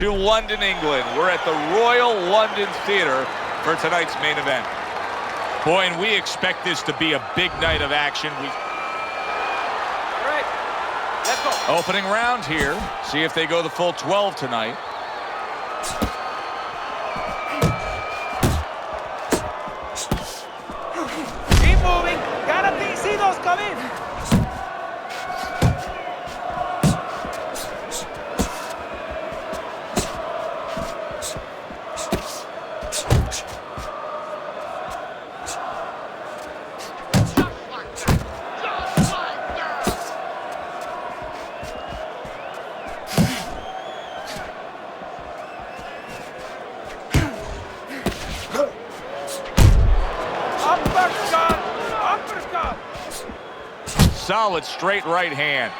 To London, England. We're at the Royal London Theatre for tonight's main event. Boy, and we expect this to be a big night of action. All right, let's go. Opening round here. See if they go the full 12 tonight. Keep moving. Gotta see those come in. Solid straight right hand.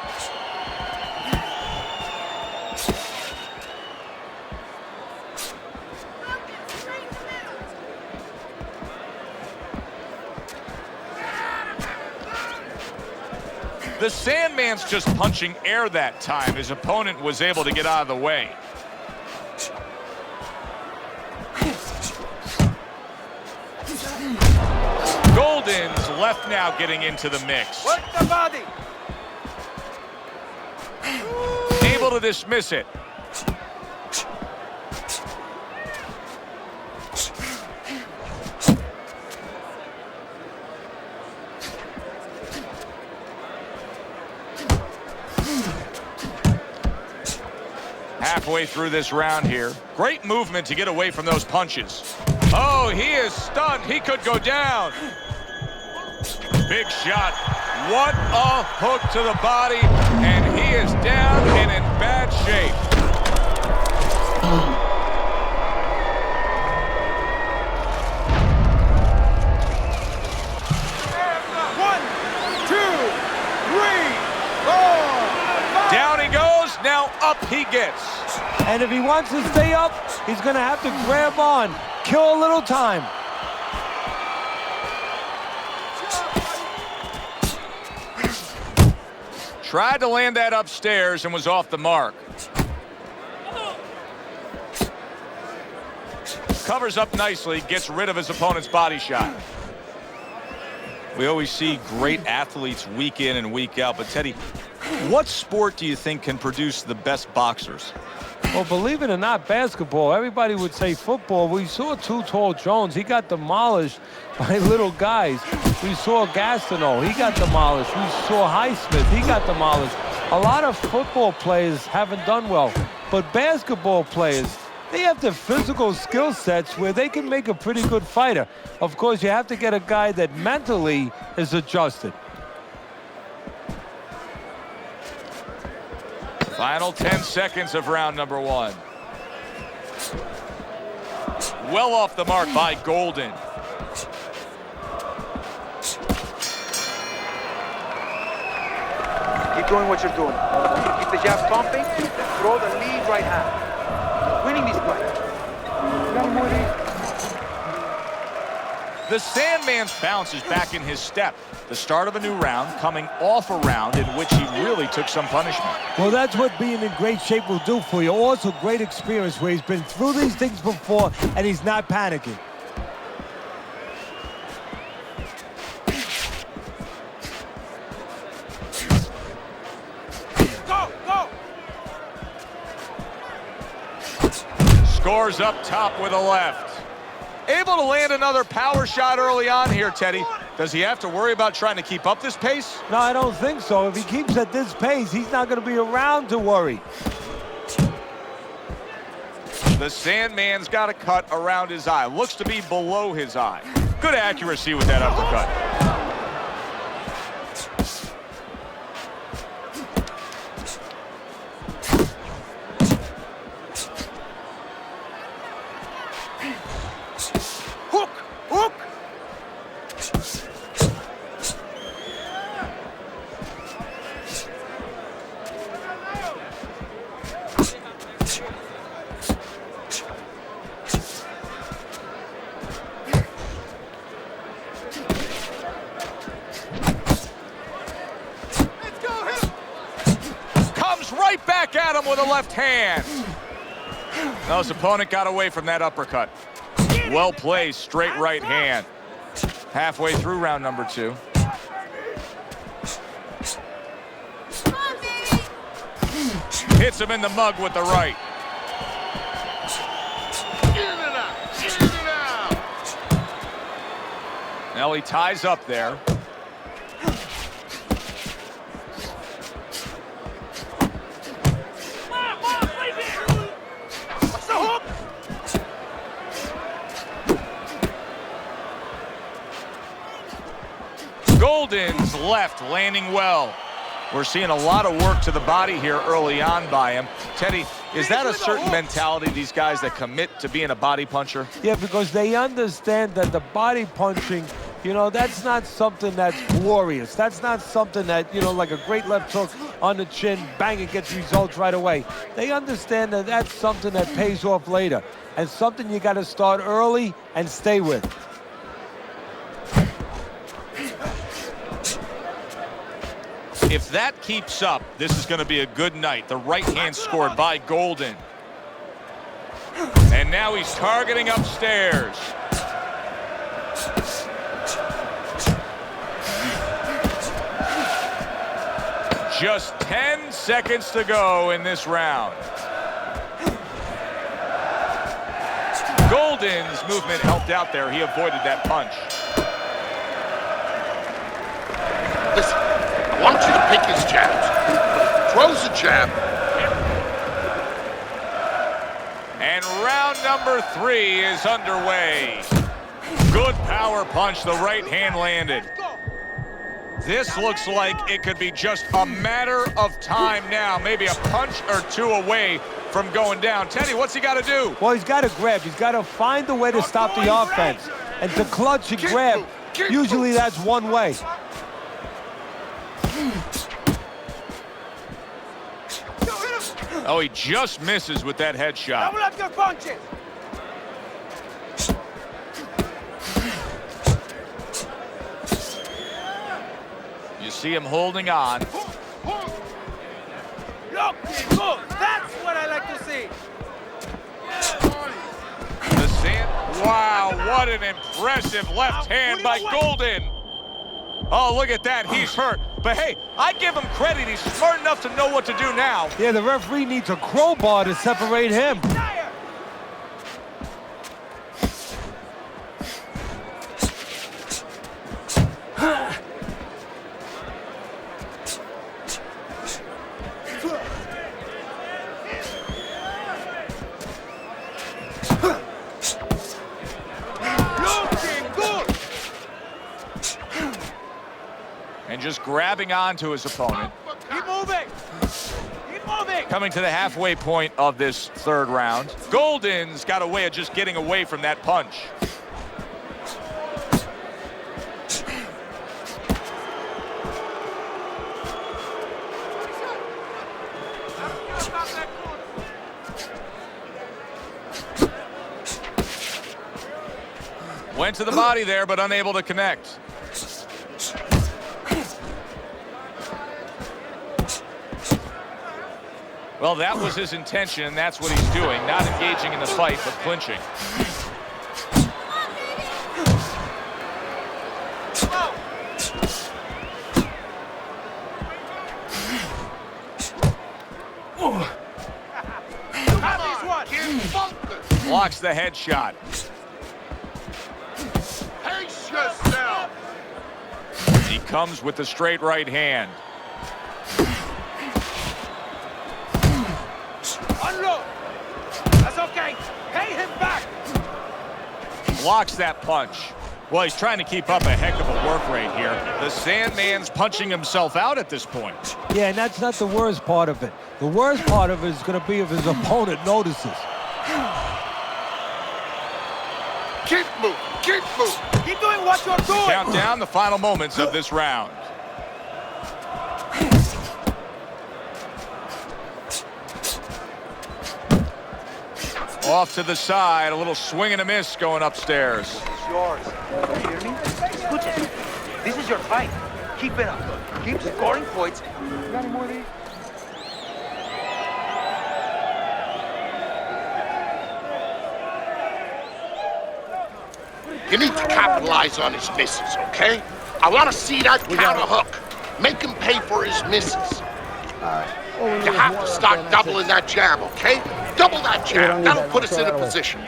The Sandman's just punching air that time. His opponent was able to get out of the way. Golden's left now getting into the mix. Work the body. Able to dismiss it. Halfway through this round here. Great movement to get away from those punches. Oh, he is stunned. He could go down. Big shot. What a hook to the body. And he is down and in bad shape. One, two, three, four, five. Down he goes. Now up he gets. And if he wants to stay up, he's going to have to grab on. Kill a little time. Tried to land that upstairs and was off the mark. Covers up nicely, gets rid of his opponent's body shot. We always see great athletes week in and week out, but Teddy, what sport do you think can produce the best boxers? Well, believe it or not, basketball. Everybody would say football. We saw Too Tall Jones. He got demolished by little guys. We saw Gastineau. He got demolished. We saw Highsmith. He got demolished. A lot of football players haven't done well. But basketball players, they have the physical skill sets where they can make a pretty good fighter. Of course, you have to get a guy that mentally is adjusted. Final 10 seconds of round number one. Well off the mark by Golden. Keep doing what you're doing. Keep the jab pumping, then throw the lead right hand. Winning these fights. The Sandman's bounce is back in his step. The start of a new round, coming off a round in which he really took some punishment. Well, that's what being in great shape will do for you. Also, great experience where he's been through these things before and he's not panicking. Go, go! Scores up top with a left. Able to land another power shot early on here, Teddy. Does he have to worry about trying to keep up this pace? No, I don't think so. If he keeps at this pace, he's not going to be around to worry. The Sandman's got a cut around his eye. Looks to be below his eye. Good accuracy with that uppercut. Hook! Hook! Comes right back at him with a left hand. No, his opponent got away from that uppercut. Well placed, straight right hand. Halfway through round number 2. Hits him in the mug with the right. Now he ties up there. Golden's left landing well. We're seeing a lot of work to the body here early on by him. Teddy, is that a certain mentality, these guys that commit to being a body puncher? Yeah, because they understand that the body punching, you know, that's not something that's glorious. That's not something that, you know, like a great left hook on the chin, bang, it gets results right away. They understand that that's something that pays off later and something you got to start early and stay with. If that keeps up, this is going to be a good night. The right hand scored by Golden. And now he's targeting upstairs. Just 10 seconds to go in this round. Golden's movement helped out there. He avoided that punch. Listen, I want you to pick his jabs. Throws a jab. And round number 3 is underway. Good power punch, the right hand landed. This looks like it could be just a matter of time now. Maybe a punch or 2 away from going down. Teddy, what's he got to do? Well, he's got to grab. He's got to find a way to stop the offense. And to clutch and grab, usually that's one way. Oh, he just misses with that headshot. Double up your punches. You see him holding on. Look, good. That's what I like to see. The sand. Wow, what an impressive left hand by Golden. Oh, look at that. He's hurt. But hey, I give him credit. He's smart enough to know what to do now. Yeah, the referee needs a crowbar to separate him. And just grabbing onto his opponent. Keep moving. Keep moving. Coming to the halfway point of this 3rd round. Golden's got a way of just getting away from that punch. Went to the body there, but unable to connect. Well, that was his intention, and that's what he's doing. Not engaging in the fight, but clinching. Blocks the headshot. Pace yourself. He comes with the straight right hand. Unload. That's okay. Pay him back. Blocks that punch. Well, he's trying to keep up a heck of a work rate here. The Sandman's punching himself out at this point. Yeah, and that's not the worst part of it. The worst part of it is going to be if his opponent notices. Keep moving. Keep moving. Keep doing what you're doing. Count down the final moments of this round. Off to the side, a little swing and a miss going upstairs. It's yours. You hear me? Escucha. This is your fight. Keep it up. Keep scoring points. You got any more of these? You need to capitalize on his misses, okay? I want to see that counter hook. Make him pay for his misses. You have to start doubling that jab, okay? Double that jab. That'll put us in a position.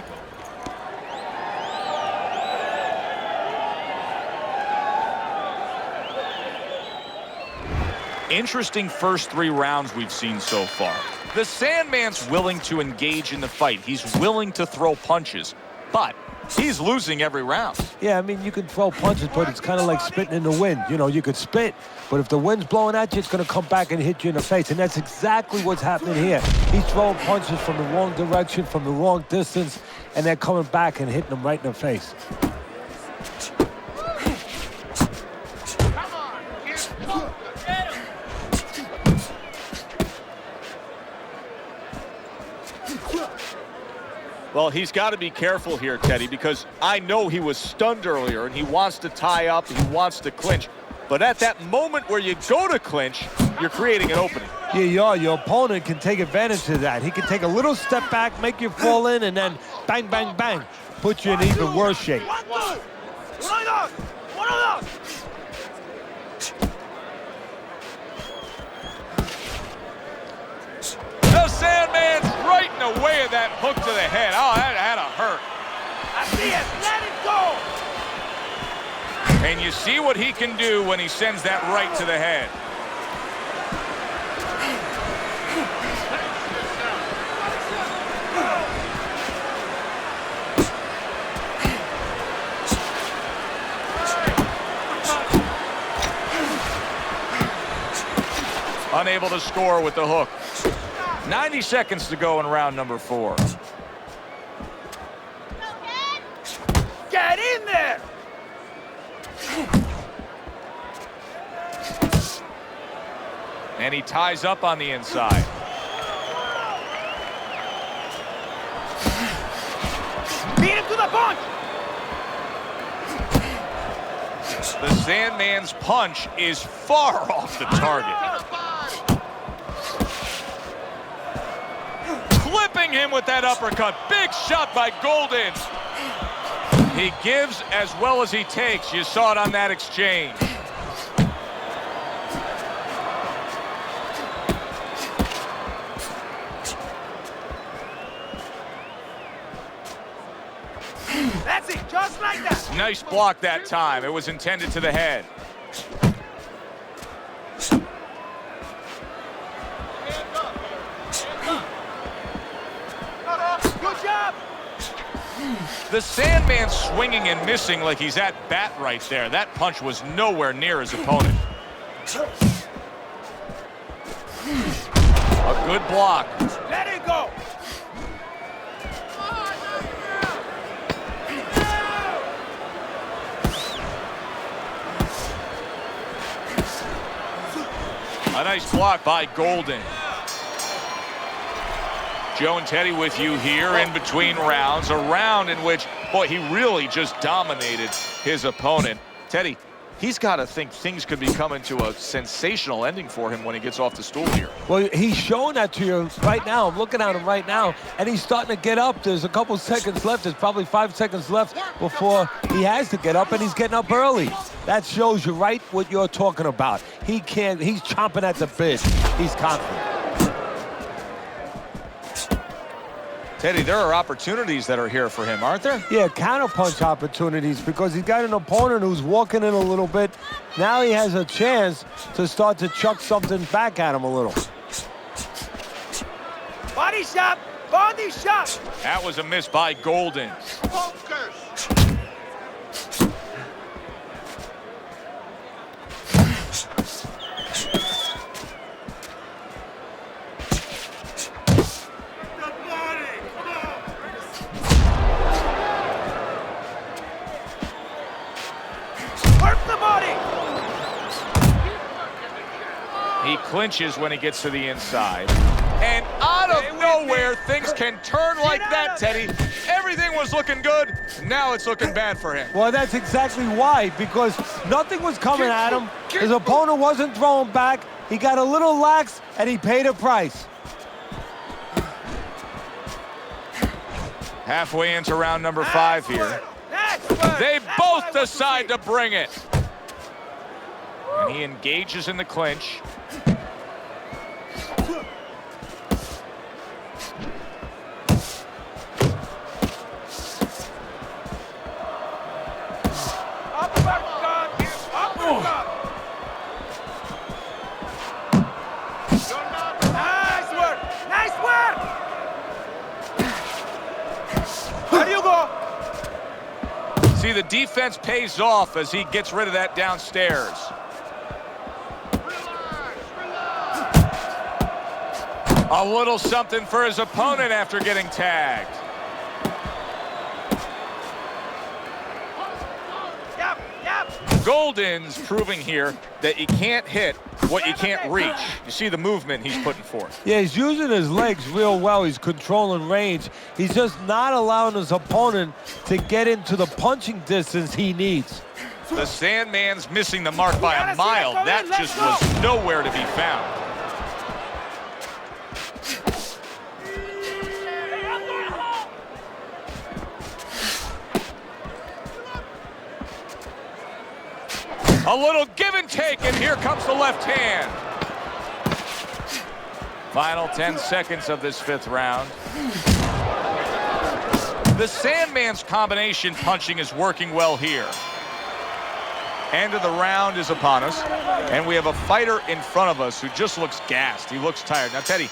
Interesting first 3 rounds we've seen so far. The Sandman's willing to engage in the fight. He's willing to throw punches, but he's losing every round. Yeah, I mean, you can throw punches, but it's kind of like spitting in the wind. You know, you could spit, but if the wind's blowing at you, it's going to come back and hit you in the face, and that's exactly what's happening here. He's throwing punches from the wrong direction, from the wrong distance, and they're coming back and hitting him right in the face. Well, he's got to be careful here, Teddy, because I know he was stunned earlier, and he wants to tie up, he wants to clinch. But at that moment where you go to clinch, you're creating an opening. Yeah, you are. Your opponent can take advantage of that. He can take a little step back, make you fall in, and then bang, bang, bang, put you in even worse shape. The Sandman's right in the way of that hook to the head. Oh, that had to hurt. I see it. Let it go. And you see what he can do when he sends that right to the head. Unable to score with the hook. 90 seconds to go in round number 4. Get in there. And he ties up on the inside. Beat him to the punch. The Sandman's punch is far off the target. Clipping him with that uppercut. Big shot by Golden. He gives as well as he takes. You saw it on that exchange. That's it, just like that. Nice block that time. It was intended to the head. Good job. The Sandman's swinging and missing like he's at bat right there. That punch was nowhere near his opponent. A good block. Let it go. A nice block by Golden. Joe and Teddy with you here in between rounds. A round in which, boy, he really just dominated his opponent. Teddy, he's got to think things could be coming to a sensational ending for him when he gets off the stool here. Well, he's showing that to you right now. I'm looking at him right now, and he's starting to get up. There's a couple seconds left. There's probably 5 seconds left before he has to get up, and he's getting up early. That shows you right what you're talking about. He's chomping at the bit. He's confident. Teddy, there are opportunities that are here for him, aren't there? Yeah, counterpunch opportunities, because he's got an opponent who's walking in a little bit. Now he has a chance to start to chuck something back at him a little. Body shot. Body shot. That was a miss by Golden. Focus. He clinches when he gets to the inside. And out of nowhere, things can turn like that, Teddy. Everything was looking good. Now it's looking bad for him. Well, that's exactly why, because nothing was coming at him. His opponent wasn't throwing back. He got a little lax, and he paid a price. Halfway into round number 5 here. They both decide to bring it. And he engages in the clinch. See, the defense pays off as he gets rid of that downstairs. A little something for his opponent after getting tagged. Golden's proving here that you can't hit what you can't reach. You see the movement he's putting forth. Yeah, he's using his legs real well. He's controlling range. He's just not allowing his opponent to get into the punching distance he needs. The Sandman's missing the mark by a mile. That just was nowhere to be found. A little give and take, and here comes the left hand. Final 10 seconds of this 5th round. The Sandman's combination punching is working well here. End of the round is upon us, and we have a fighter in front of us who just looks gassed. He looks tired. Now, Teddy,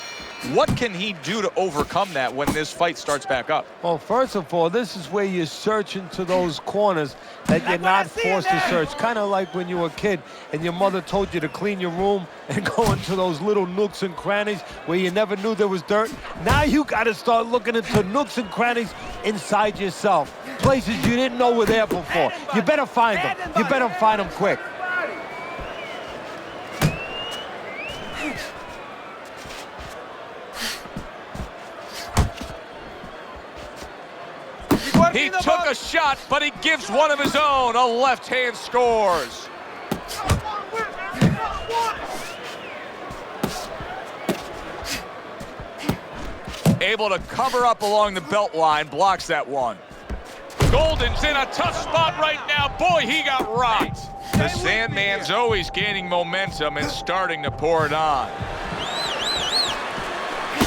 what can he do to overcome that when this fight starts back up? Well, first of all, this is where you search into those corners that you're not forced to search. Kind of like when you were a kid and your mother told you to clean your room and go into those little nooks and crannies where you never knew there was dirt. Now you got to start looking into nooks and crannies inside yourself. Places you didn't know were there before. You better find them. You better find them quick. He took a shot, but he gives one of his own. A left hand scores. Able to cover up along the belt line, blocks that one. Golden's in a tough spot right now. Boy, he got rocked. The Sandman's always gaining momentum and starting to pour it on.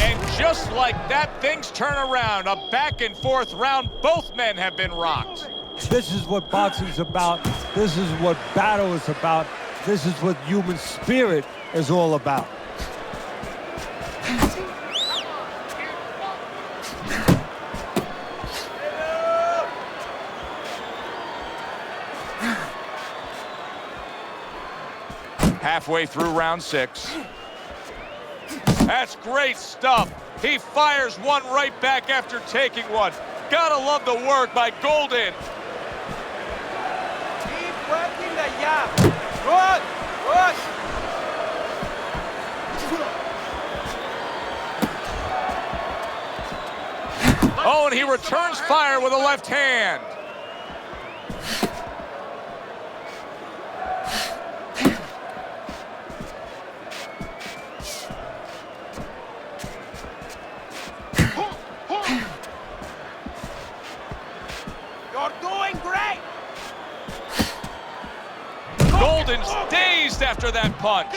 And just like that, things turn around. A back and forth round. Both men have been rocked. This is what boxing's about. This is what battle is about. This is what human spirit is all about. Halfway through round 6. That's great stuff. He fires one right back after taking one. Gotta love the work by Golden. Keep working the jab. Good, good. Oh, and he returns fire with a left hand. Golden's dazed after that punch.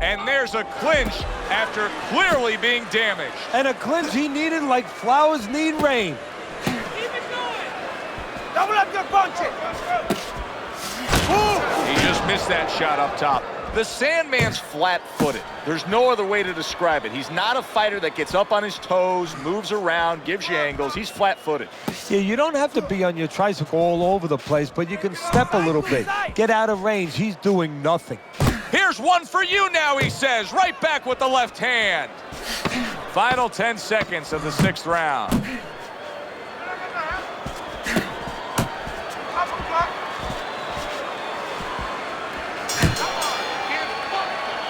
And there's a clinch after clearly being damaged. And a clinch he needed like flowers need rain. Keep it going. Double up your punches. He just missed that shot up top. The Sandman's flat-footed. There's no other way to describe it. He's not a fighter that gets up on his toes, moves around, gives you angles. He's flat-footed. Yeah, you don't have to be on your tricycle all over the place, but you can step a little bit. Get out of range. He's doing nothing. Here's one for you now, he says. Right back with the left hand. Final 10 seconds of the 6th round.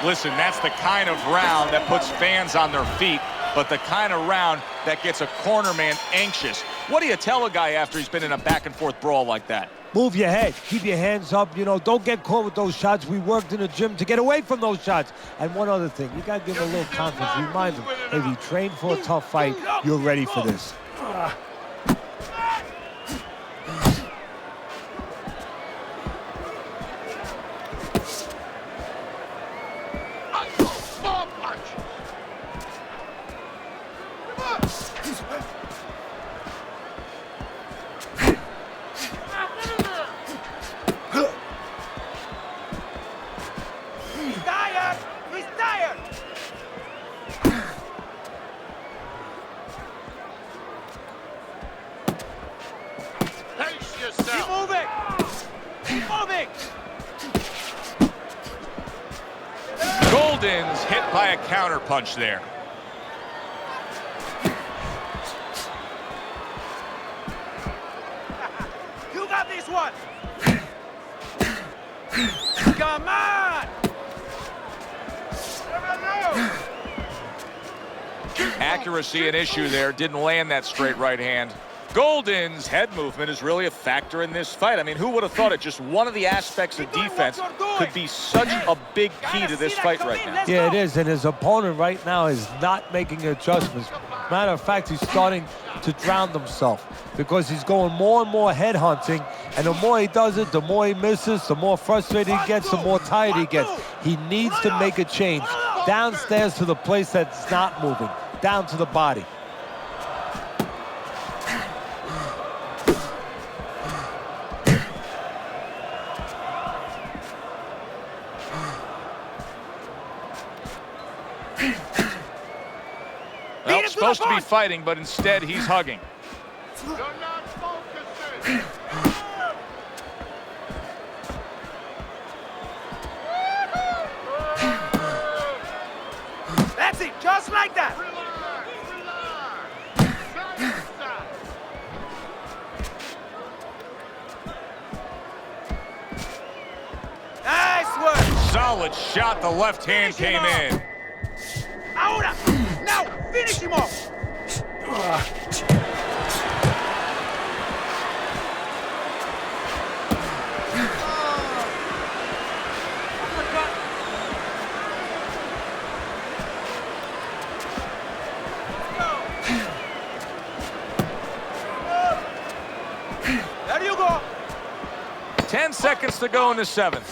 Listen, that's the kind of round that puts fans on their feet, but the kind of round that gets a corner man anxious. What do you tell a guy after he's been in a back-and-forth brawl like that? Move your head. Keep your hands up. You know, don't get caught with those shots. We worked in the gym to get away from those shots. And one other thing, you got to give him a little confidence. Remind him, if you train for a tough fight, you're ready for this. Golden's hit by a counter punch there. You got this one. Come on. Accuracy an issue there. Didn't land that straight right hand. Golden's head movement is really a factor in this fight. I mean, who would have thought it? Just one of the aspects of defense could be such a big key to this fight right now. Yeah, it is, and his opponent right now is not making adjustments. Matter of fact, he's starting to drown himself because he's going more and more head hunting, and the more he does it, the more he misses, the more frustrated he gets, the more tired he gets. He needs to make a change downstairs to the place that's not moving, down to the body. Well, supposed to be fighting, but instead he's hugging. You're not focusing. That's it, just like that. Nice work. Solid shot. The left hand came in. Ahora. Now, finish him off. There you go. 10 seconds to go in the 7th.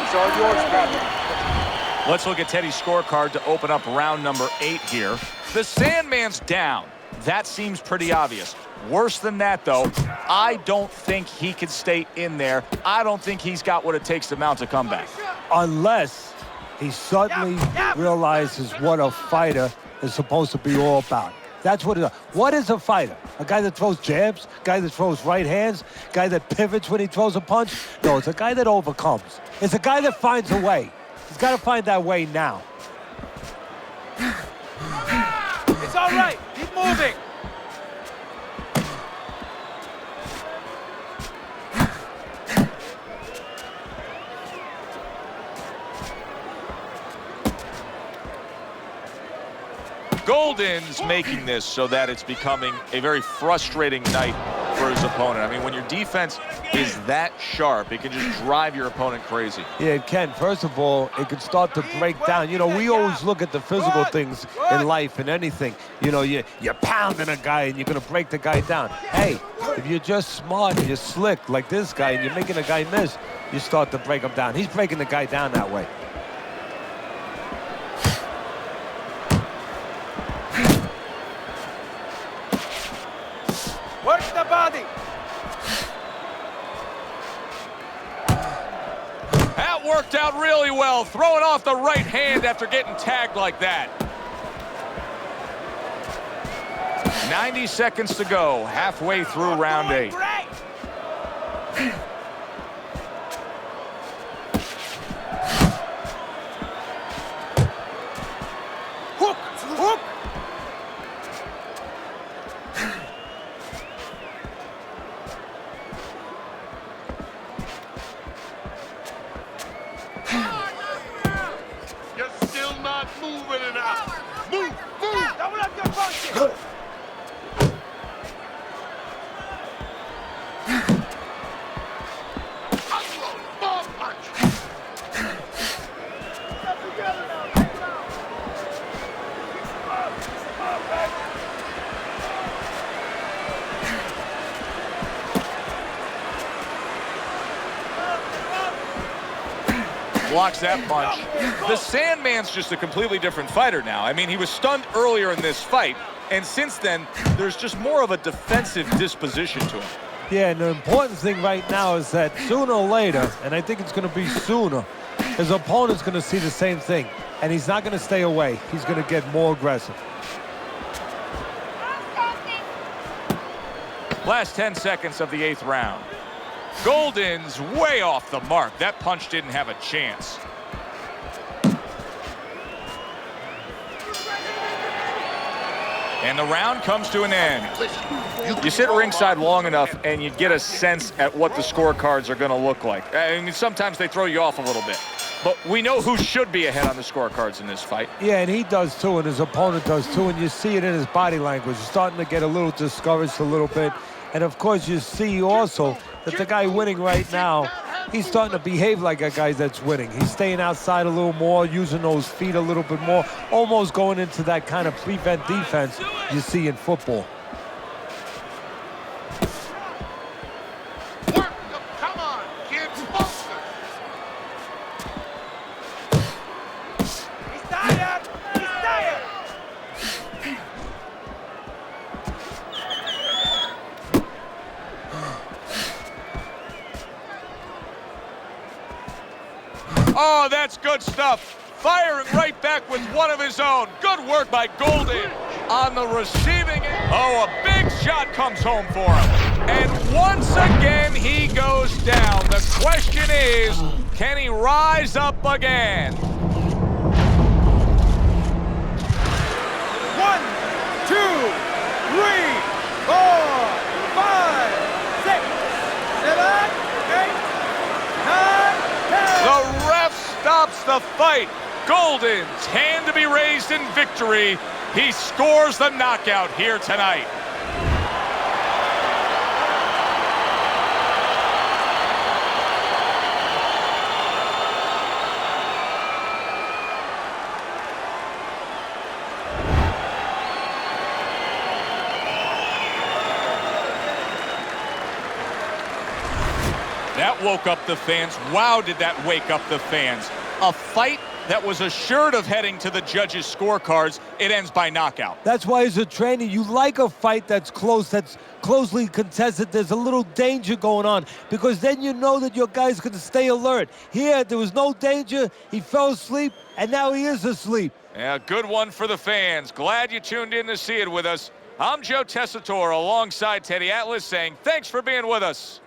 It's all yours, baby. Let's look at Teddy's scorecard to open up round number 8 here. The Sandman's down. That seems pretty obvious. Worse than that, though, I don't think he can stay in there. I don't think he's got what it takes to mount a comeback. Unless he suddenly realizes what a fighter is supposed to be all about. That's what it is. What is a fighter? A guy that throws jabs? A guy that throws right hands? A guy that pivots when he throws a punch? No, it's a guy that overcomes. It's a guy that finds a way. He's got to find that way now. It's all right. Keep moving. Golden's making this so that it's becoming a very frustrating night for his opponent. I mean, when your defense is that sharp, it can just drive your opponent crazy. Yeah, it can. First of all, it can start to break down. You know, we always look at the physical things in life and anything. You know, you're pounding a guy and you're going to break the guy down. Hey, if you're just smart and you're slick like this guy and you're making a guy miss, you start to break him down. He's breaking the guy down that way. Work the body. That worked out really well, throwing off the right hand after getting tagged like that. 90 seconds to go, halfway through round 8. Hook, hook. blocks that punch. The Sandman's just a completely different fighter now. I mean, he was stunned earlier in this fight, and since then, there's just more of a defensive disposition to him. Yeah, and the important thing right now is that sooner or later, and I think it's going to be sooner, his opponent's going to see the same thing, and he's not going to stay away. He's going to get more aggressive. Last 10 seconds of the 8th round. Golden's way off the mark. That punch didn't have a chance. And the round comes to an end. You sit ringside long enough and you get a sense at what the scorecards are going to look like. I mean, sometimes they throw you off a little bit. But we know who should be ahead on the scorecards in this fight. Yeah, and he does too, and his opponent does too, and you see it in his body language. He's starting to get a little discouraged a little bit. And of course, you see also that the guy winning right now, he's starting to behave like a guy that's winning. He's staying outside a little more, using those feet a little bit more, almost going into that kind of prevent defense you see in football. Work them. Come on, kids. Faster. He's tired! He's tired! Oh, that's good stuff. Firing right back with one of his own. Good work by Golden on the receiving end. Oh, a big shot comes home for him. And once again, he goes down. The question is, can he rise up again? 1, 2, 3, 4, 5, 6, 7, 8, 9, 10. The ref stops the fight. Golden's hand to be raised in victory. He scores the knockout here tonight. That woke up the fans. Wow, did that wake up the fans. A fight that was assured of heading to the judges' scorecards. It ends by knockout. That's why as a trainer, you like a fight that's close, that's closely contested. There's a little danger going on because then you know that your guy's going to stay alert. Here, there was no danger. He fell asleep, and now he is asleep. Yeah, good one for the fans. Glad you tuned in to see it with us. I'm Joe Tessitore alongside Teddy Atlas saying thanks for being with us.